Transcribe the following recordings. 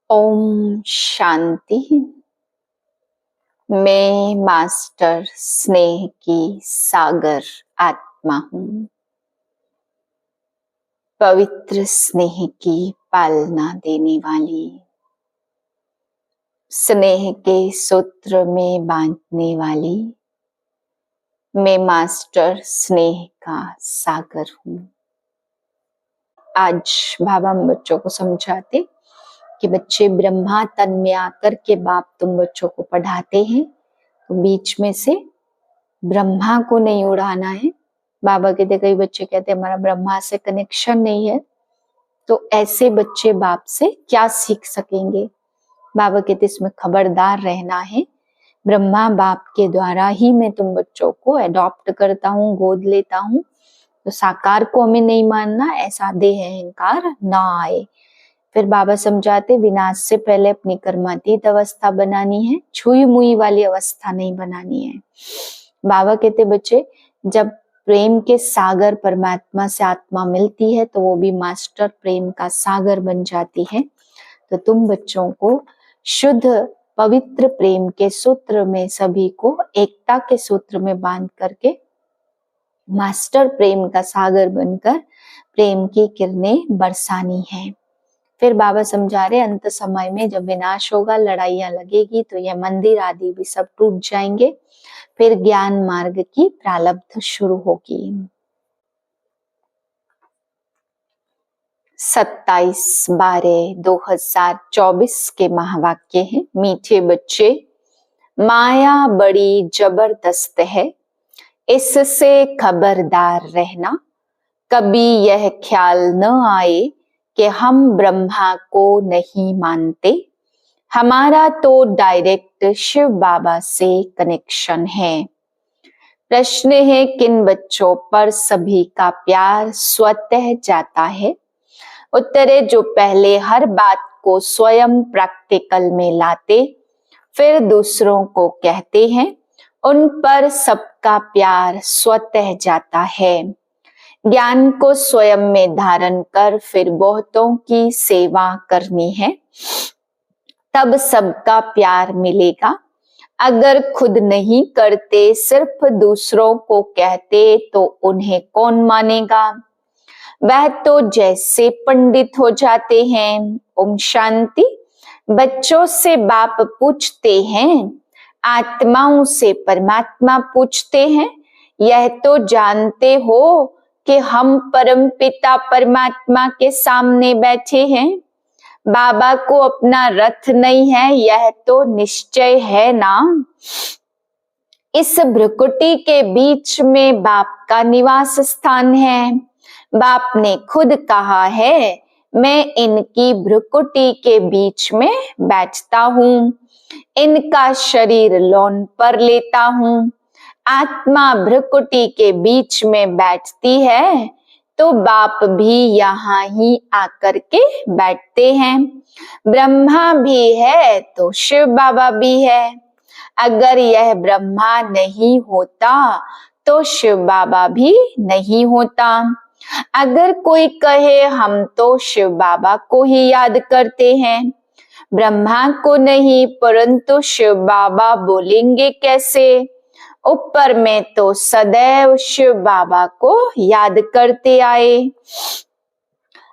ओम शांति। मैं मास्टर स्नेह की सागर आत्मा हूँ। पवित्र स्नेह की पालना देने वाली, स्नेह के सूत्र में बांधने वाली मैं मास्टर स्नेह का सागर हूँ। आज बाबा हम बच्चों को समझाते कि बच्चे ब्रह्मा तन में आकर के बाप तुम बच्चों को पढ़ाते हैं, तो बीच में से ब्रह्मा को नहीं उड़ाना है। बाबा कहते, कई बच्चे कहते हमारा ब्रह्मा से कनेक्शन नहीं है, तो ऐसे बच्चे बाप से क्या सीख सकेंगे। बाबा कहते इसमें खबरदार रहना है। ब्रह्मा बाप के द्वारा ही मैं तुम बच्चों को एडॉप्ट करता हूँ, गोद लेता हूँ, तो साकार को हमें नहीं मानना, ऐसा देह अहंकार ना आए। फिर बाबा समझाते विनाश से पहले अपनी कर्मातीत अवस्था बनानी है, छुई मुई वाली अवस्था नहीं बनानी है। बाबा कहते बच्चे जब प्रेम के सागर परमात्मा से आत्मा मिलती है तो वो भी मास्टर प्रेम का सागर बन जाती है। तो तुम बच्चों को शुद्ध पवित्र प्रेम के सूत्र में सभी को एकता के सूत्र में बांध करके मास्टर प्रेम का सागर बनकर प्रेम की किरणें बरसानी है। फिर बाबा समझा रहे अंत समय में जब विनाश होगा, लड़ाइयां लगेगी, तो यह मंदिर आदि भी सब टूट जाएंगे। फिर ज्ञान मार्ग की प्रारब्ध शुरू होगी। 27/12/2024 के महावाक्य हैं। मीठे बच्चे, माया बड़ी जबरदस्त है, इससे खबरदार रहना। कभी यह ख्याल न आए कि हम ब्रह्मा को नहीं मानते, हमारा तो डायरेक्ट शिव बाबा से कनेक्शन है। प्रश्न है किन बच्चों पर सभी का प्यार स्वतः जाता है। उत्तर है जो पहले हर बात को स्वयं प्रैक्टिकल में लाते, फिर दूसरों को कहते हैं, उन पर सबका प्यार स्वतः जाता है। ज्ञान को स्वयं में धारण कर फिर बहुतों की सेवा करनी है, तब सबका प्यार मिलेगा। अगर खुद नहीं करते, सिर्फ दूसरों को कहते, तो उन्हें कौन मानेगा। वह तो जैसे पंडित हो जाते हैं। ओम शांति। बच्चों से बाप पूछते हैं, आत्माओं से परमात्मा पूछते हैं, यह तो जानते हो कि हम परम पिता परमात्मा के सामने बैठे हैं। बाबा को अपना रथ नहीं है, यह तो निश्चय है ना। इस भ्रुकुटी के बीच में बाप का निवास स्थान है। बाप ने खुद कहा है, मैं इनकी भ्रुकुटी के बीच में बैठता हूँ, इनका शरीर लौन पर लेता हूँ। आत्मा भ्रुकुटी के बीच में बैठती है तो बाप भी यहाँ ही आकर के बैठते हैं। ब्रह्मा भी है तो शिव बाबा भी है। अगर यह ब्रह्मा नहीं होता तो शिव बाबा भी नहीं होता। अगर कोई कहे हम तो शिव बाबा को ही याद करते हैं, ब्रह्मा को नहीं, परंतु शिव बाबा बोलेंगे कैसे। ऊपर में तो सदैव शिव बाबा को याद करते आए।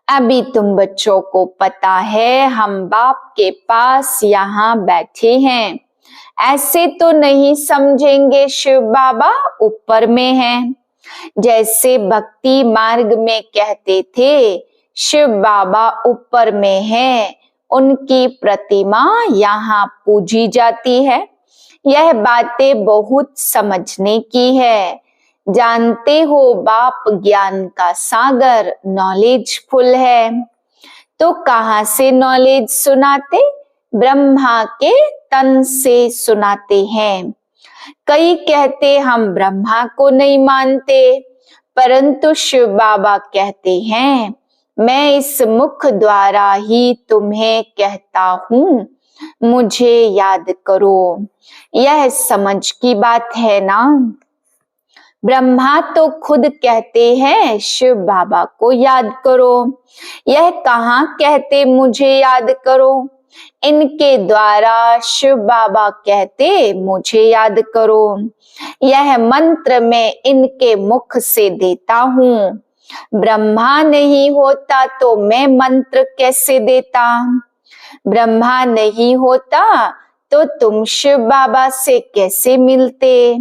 अभी तुम बच्चों को पता है हम बाप के पास यहाँ बैठे हैं, ऐसे तो नहीं समझेंगे शिव बाबा ऊपर में हैं। जैसे भक्ति मार्ग में कहते थे शिव बाबा ऊपर में है, उनकी प्रतिमा यहाँ पूजी जाती है। यह बातें बहुत समझने की है। जानते हो बाप ज्ञान का सागर नॉलेजफुल है, तो कहाँ से नॉलेज सुनाते। ब्रह्मा के तन से सुनाते हैं। कई कहते हम ब्रह्मा को नहीं मानते, परंतु शिव बाबा कहते हैं, मैं इस मुख द्वारा ही तुम्हें कहता हूँ, मुझे याद करो। यह समझ की बात है ना। ब्रह्मा तो खुद कहते हैं शिव बाबा को याद करो। यह कहाँ कहते मुझे याद करो। इनके द्वारा शिव बाबा कहते मुझे याद करो। यह मंत्र मैं इनके मुख से देता हूँ। ब्रह्मा नहीं होता तो मैं मंत्र कैसे देता? ब्रह्मा नहीं होता तो तुम शिव बाबा से कैसे मिलते,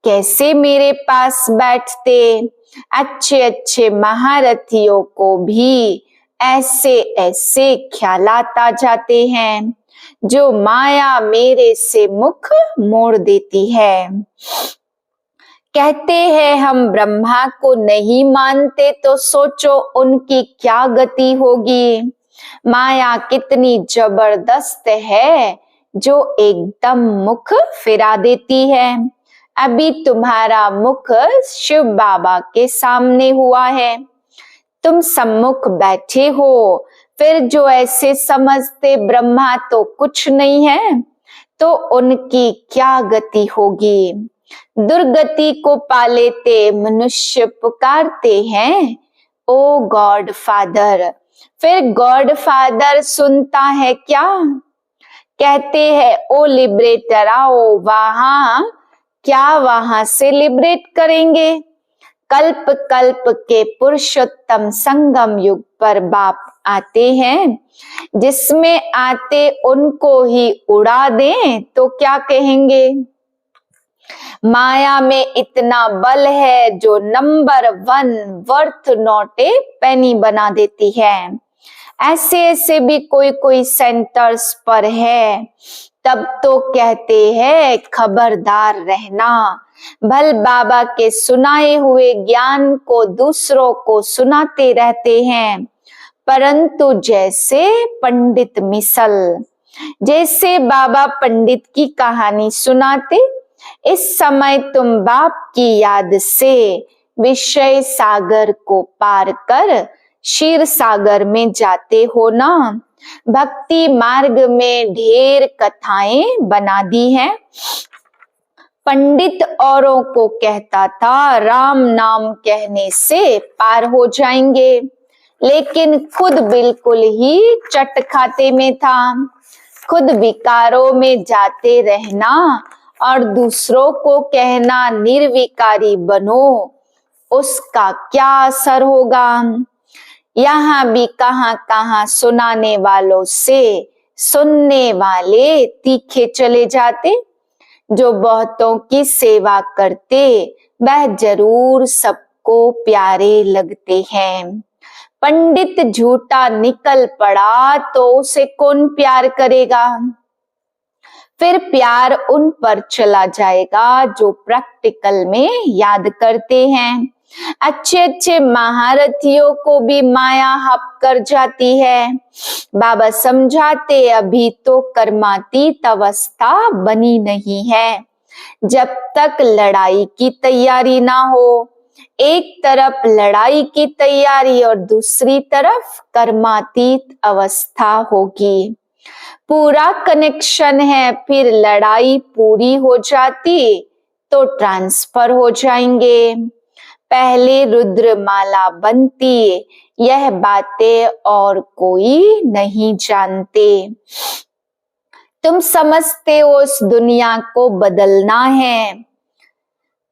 कैसे मेरे पास बैठते? अच्छे अच्छे महारथियों को भी ऐसे ऐसे ख्यालात आ जाते हैं जो माया मेरे से मुख मोड़ देती है। कहते हैं हम ब्रह्मा को नहीं मानते तो सोचो उनकी क्या गति होगी। माया कितनी जबरदस्त है जो एकदम मुख फिरा देती है। अभी तुम्हारा मुख शिव बाबा के सामने हुआ है, तुम सम्मुख बैठे हो, फिर जो ऐसे समझते ब्रह्मा तो कुछ नहीं है, तो उनकी क्या गति होगी। दुर्गति को पा लेते मनुष्य पुकारते हैं ओ गॉड फादर। फिर गॉड फादर सुनता है क्या? कहते हैं ओ लिबरेटर आओ वहां, क्या वहां से लिबरेट करेंगे? कल्प कल्प के पुरुषोत्तम संगम युग पर बाप आते हैं, जिसमें आते उनको ही उड़ा दें तो क्या कहेंगे? माया में इतना बल है जो नंबर 1 वर्थ नॉट ए पेनी बना देती है। ऐसे ऐसे भी कोई कोई सेंटर्स पर है, तब तो कहते हैं खबरदार रहना। भल बाबा के सुनाए हुए ज्ञान को दूसरों को सुनाते रहते हैं, परंतु जैसे पंडित मिसल, जैसे बाबा पंडित की कहानी सुनाते, इस समय तुम बाप की याद से विषय सागर को पार कर क्षीर सागर में जाते हो ना। भक्ति मार्ग में ढेर कथाएं बना दी हैं। पंडित औरों को कहता था राम नाम कहने से पार हो जाएंगे, लेकिन खुद बिल्कुल ही चट खाते में था। खुद विकारों में जाते रहना और दूसरों को कहना निर्विकारी बनो, उसका क्या असर होगा। यहाँ भी कहां कहां सुनाने वालों से सुनने वाले तीखे चले जाते। जो बहुतों की सेवा करते वह जरूर सबको प्यारे लगते हैं। पंडित झूठा निकल पड़ा तो उसे कौन प्यार करेगा। फिर प्यार उन पर चला जाएगा जो प्रैक्टिकल में याद करते हैं। अच्छे अच्छे महारथियों को भी माया हप कर जाती है। बाबा समझाते अभी तो कर्मातीत अवस्था बनी नहीं है। जब तक लड़ाई की तैयारी ना हो, एक तरफ लड़ाई की तैयारी और दूसरी तरफ कर्मातीत अवस्था होगी। पूरा कनेक्शन है, फिर लड़ाई पूरी हो जाती तो ट्रांसफर हो जाएंगे। पहले रुद्रमाला बनती, यह बातें और कोई नहीं जानते। तुम समझते हो उस दुनिया को बदलना है।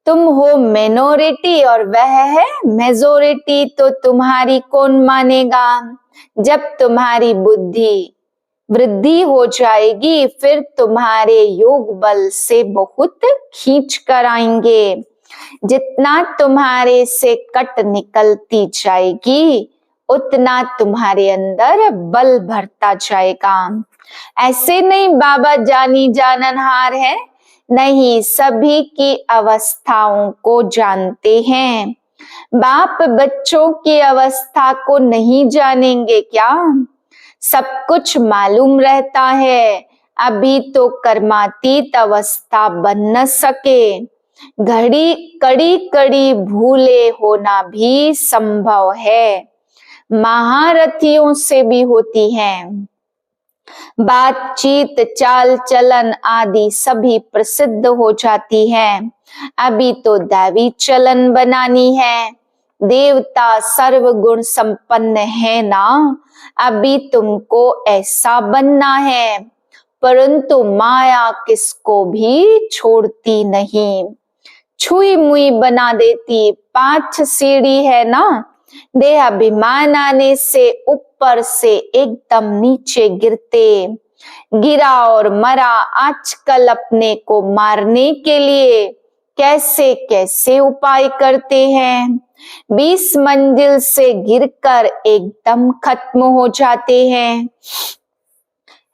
तुम हो मिनोरिटी और वह है मेजोरिटी, तो तुम्हारी कौन मानेगा। जब तुम्हारी बुद्धि वृद्धि हो जाएगी, फिर तुम्हारे योग बल से बहुत खींच कर आएंगे। जितना तुम्हारे से कट निकलती जाएगी, उतना तुम्हारे अंदर बल भरता जाएगा। ऐसे नहीं बाबा जानी जाननहार है, नहीं, सभी की अवस्थाओं को जानते हैं। बाप बच्चों की अवस्था को नहीं जानेंगे क्या? सब कुछ मालूम रहता है, अभी तो कर्मातीत अवस्था बन न सके। घड़ी कड़ी कड़ी भूले होना भी संभव है, महारथियों से भी होती हैं। बातचीत चाल चलन आदि सभी प्रसिद्ध हो जाती है। अभी तो दैवी चलन बनानी है। देवता सर्वगुण संपन्न है ना, अभी तुमको ऐसा बनना है। परंतु माया किसको भी छोड़ती नहीं, छुई मुई बना देती। 5 सीढ़ी है ना, देह अभिमान आने से ऊपर से एकदम नीचे गिरते, गिरा और मरा। आजकल अपने को मारने के लिए कैसे कैसे उपाय करते हैं। 20 मंजिल से गिरकर एकदम खत्म हो जाते हैं।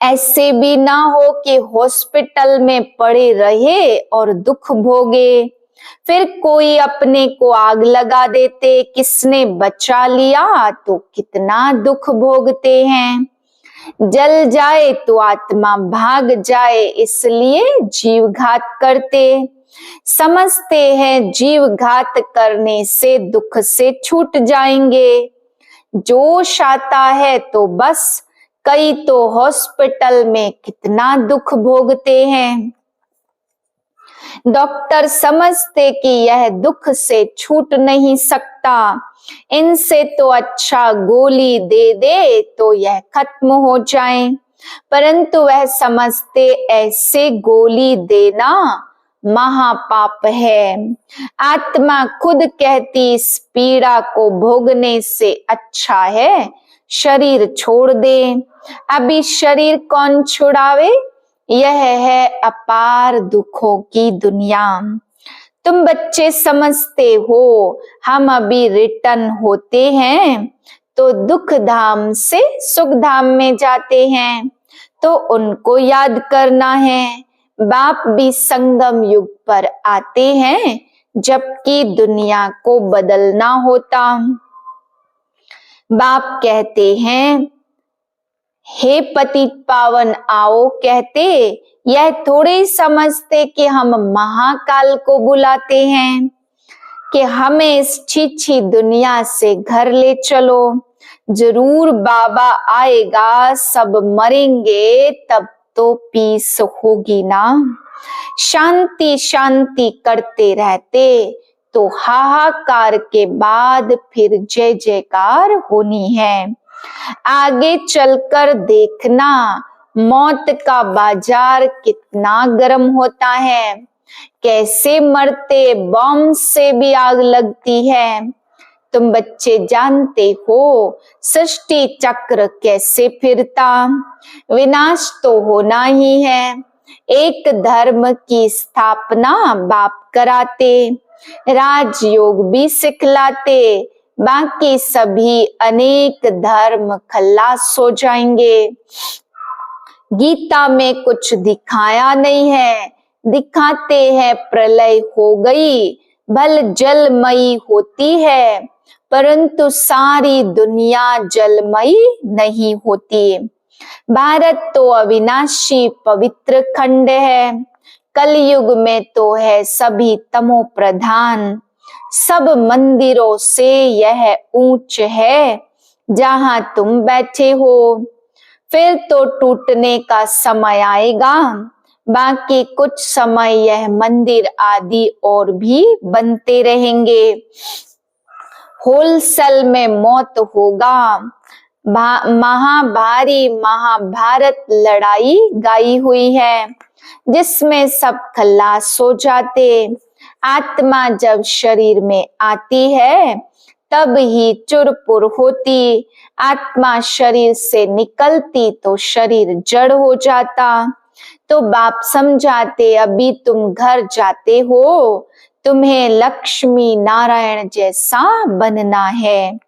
ऐसे भी ना हो कि हॉस्पिटल में पड़े रहे और दुख भोगे, फिर कोई अपने को आग लगा देते, किसने बचा लिया तो कितना दुख भोगते हैं। जल जाए तो आत्मा भाग जाए, इसलिए जीव घात करते। समझते हैं जीव घात करने से दुख से छूट जाएंगे। जोश आता है तो बस, कई तो हॉस्पिटल में कितना दुख भोगते हैं। डॉक्टर समझते कि यह दुख से छूट नहीं सकता, इनसे तो अच्छा गोली दे दे तो यह खत्म हो जाए। परंतु वह समझते ऐसे गोली देना महापाप है। आत्मा खुद कहती इस पीड़ा को भोगने से अच्छा है शरीर छोड़ दे। अभी शरीर कौन छुड़ावे, यह है अपार दुखों की दुनिया। तुम बच्चे समझते हो हम अभी रिटर्न होते हैं तो दुख धाम से सुख धाम में जाते हैं, तो उनको याद करना है। बाप भी संगम युग पर आते हैं जबकि दुनिया को बदलना होता। बाप कहते हैं हे पतित पावन आओ, कहते यह थोड़े समझते कि हम महाकाल को बुलाते हैं कि हमें इस छीछी दुनिया से घर ले चलो। जरूर बाबा आएगा, सब मरेंगे तब तो पीस होगी ना। शांति शांति करते रहते तो हाहाकार के बाद फिर जय जयकार होनी है। आगे चलकर देखना मौत का बाजार कितना गर्म होता है, कैसे मरते, बम से भी आग लगती है। तुम बच्चे जानते हो सृष्टि चक्र कैसे फिरता, विनाश तो होना ही है। एक धर्म की स्थापना बाप कराते, राजयोग भी सिखलाते, बाकी सभी अनेक धर्म खल्लास हो जाएंगे। गीता में कुछ दिखाया नहीं है, दिखाते हैं प्रलय हो गई, भल जलमयी होती है, परंतु सारी दुनिया जलमयी नहीं होती। भारत तो अविनाशी पवित्र खंड है, कलयुग में तो है सभी तमो प्रधान। सब मंदिरों से यह ऊंच है जहां तुम बैठे हो। फिर तो टूटने का समय आएगा, बाकी कुछ समय यह मंदिर आदि और भी बनते रहेंगे। होलसेल में मौत होगा। महाभारी महाभारत लड़ाई गाई हुई है जिसमें सब खल्लास हो जाते। आत्मा जब शरीर में आती है तब ही चुरपुर होती, आत्मा शरीर से निकलती तो शरीर जड़ हो जाता। तो बाप समझाते अभी तुम घर जाते हो, तुम्हें लक्ष्मी नारायण जैसा बनना है,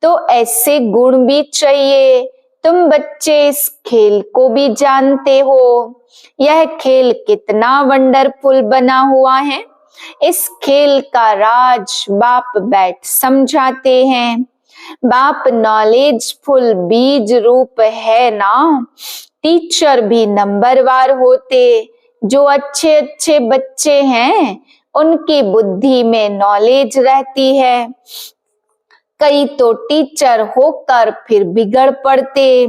तो ऐसे गुण भी चाहिए। तुम बच्चे इस खेल को भी जानते हो, यह खेल कितना वंडरफुल बना हुआ है। इस खेल का राज बाप बैठ समझाते हैं। बाप नॉलेजफुल बीज रूप है ना, टीचर भी नंबरवार होते। जो अच्छे अच्छे बच्चे हैं उनकी बुद्धि में नॉलेज रहती है। कई तो टीचर होकर फिर बिगड़ पड़ते,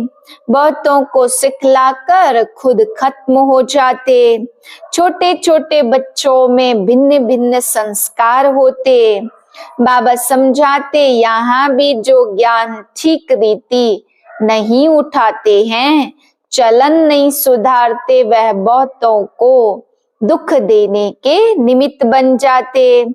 बहुतों को सिखलाकर खुद खत्म हो जाते। छोटे छोटे बच्चों में भिन्न भिन्न संस्कार होते, बाबा समझाते यहाँ भी जो ज्ञान ठीक रीति नहीं उठाते हैं, चलन नहीं सुधारते, वह बहुतों को दुख देने के निमित्त बन जाते।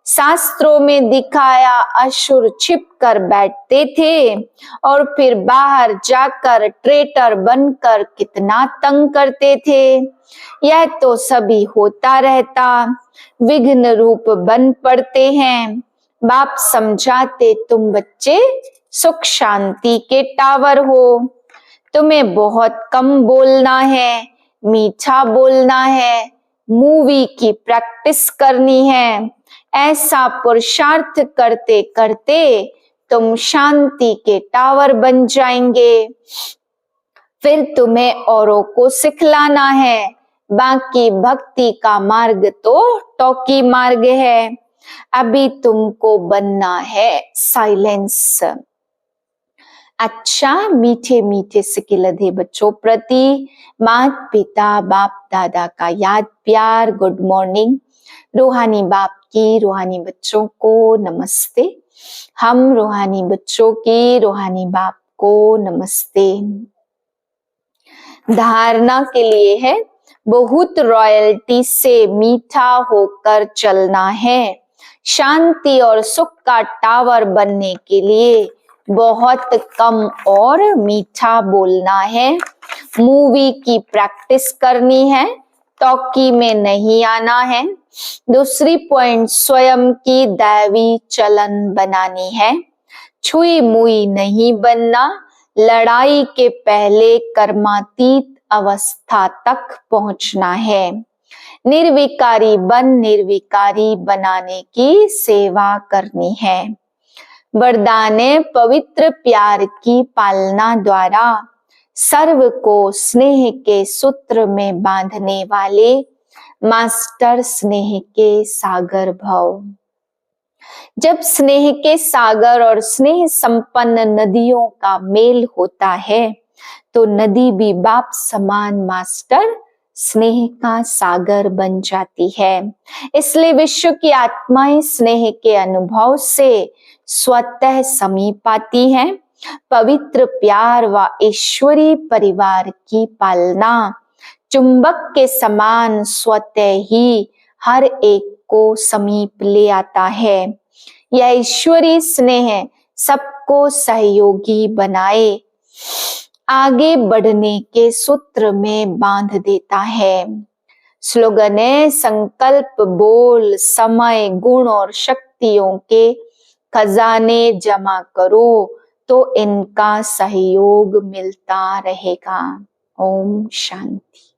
शास्त्रों में दिखाया असुर छिप कर बैठते थे और फिर बाहर जाकर ट्रेटर बनकर कितना तंग करते थे। यह तो सभी होता रहता, विघ्न रूप बन पड़ते हैं। बाप समझाते तुम बच्चे सुख शांति के टावर हो, तुम्हें बहुत कम बोलना है, मीठा बोलना है, मूवी की प्रैक्टिस करनी है। ऐसा पुरुषार्थ करते करते तुम शांति के टावर बन जाएंगे। फिर तुम्हें औरों को सिखलाना है। बाकी भक्ति का मार्ग तो टॉकी मार्ग है। अभी तुमको बनना है साइलेंस। अच्छा मीठे मीठे सिके लधे बच्चों प्रति माता पिता बाप दादा का याद प्यार गुड मॉर्निंग। रूहानी बाप की रूहानी बच्चों को नमस्ते। हम रूहानी बच्चों की रूहानी बाप को नमस्ते। धारणा के लिए है बहुत रॉयल्टी से मीठा होकर चलना है। शांति और सुख का टावर बनने के लिए बहुत कम और मीठा बोलना है। मूवी की प्रैक्टिस करनी है, टॉकी में नहीं आना है। दूसरी पॉइंट स्वयं की दैवी चलन बनानी है। छुई मुई नहीं बनना, लड़ाई के पहले कर्मातीत अवस्था तक पहुंचना है। निर्विकारी निर्विकारी बनाने की सेवा करनी है। वरदाने पवित्र प्यार की पालना द्वारा सर्व को स्नेह के सूत्र में बांधने वाले मास्टर स्नेह के सागर भव। जब स्नेह के सागर और स्नेह संपन्न नदियों का मेल होता है तो नदी भी बाप समान मास्टर स्नेह का सागर बन जाती है। इसलिए विश्व की आत्माएं स्नेह के अनुभव से स्वतः समीप आती हैं। पवित्र प्यार व ईश्वरीय परिवार की पालना चुंबक के समान स्वतः ही हर एक को समीप ले आता है। यह ईश्वरीय स्नेह सबको सहयोगी बनाए आगे बढ़ने के सूत्र में बांध देता है। स्लोगन है संकल्प बोल समय गुण और शक्तियों के खजाने जमा करो तो इनका सहयोग मिलता रहेगा। ओम शांति।